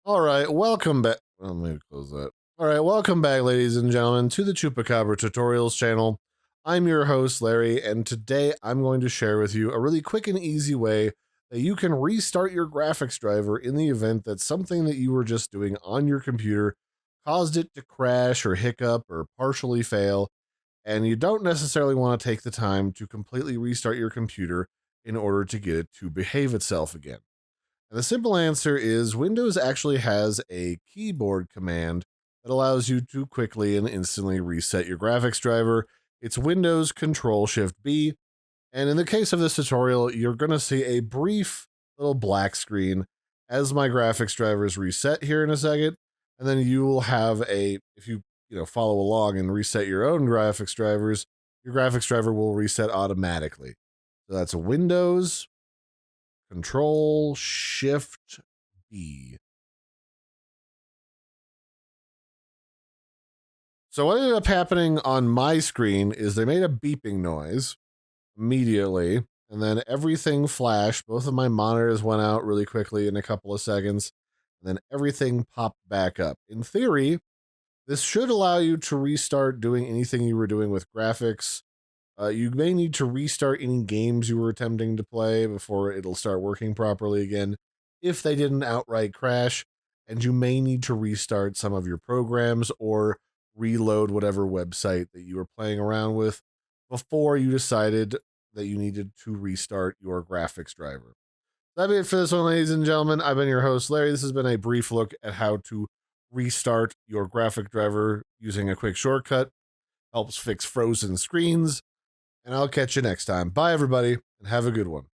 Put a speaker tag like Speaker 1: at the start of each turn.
Speaker 1: All right, welcome back. Well, maybe close that. All right, welcome back, ladies and gentlemen, to the Chupacabra Tutorials channel. I'm your host, Larry, and today I'm going to share with you a really quick and easy way that you can restart your graphics driver in the event that something that you were just doing on your computer caused it to crash or hiccup or partially fail, and you don't necessarily want to take the time to completely restart your computer in order to get it to behave itself again. And the simple answer is Windows actually has a keyboard command that allows you to quickly and instantly reset your graphics driver. It's Windows Control Shift B. And in the case of this tutorial, you're going to see a brief little black screen as my graphics driver is reset here in a second. And then you will have if you follow along and reset your own graphics drivers, your graphics driver will reset automatically. So that's a Windows Control Shift B. So what ended up happening on my screen is they made a beeping noise immediately, and then everything flashed. Both of my monitors went out really quickly in a couple of seconds, and then everything popped back up. In theory, this should allow you to restart doing anything you were doing with graphics. You may need to restart any games you were attempting to play before it'll start working properly again if they didn't outright crash, and you may need to restart some of your programs or reload whatever website that you were playing around with before you decided that you needed to restart your graphics driver. That'll be it for this one, ladies and gentlemen. I've been your host, Larry. This has been a brief look at how to restart your graphic driver using a quick shortcut. Helps fix frozen screens, and I'll catch you next time. Bye, everybody, and have a good one.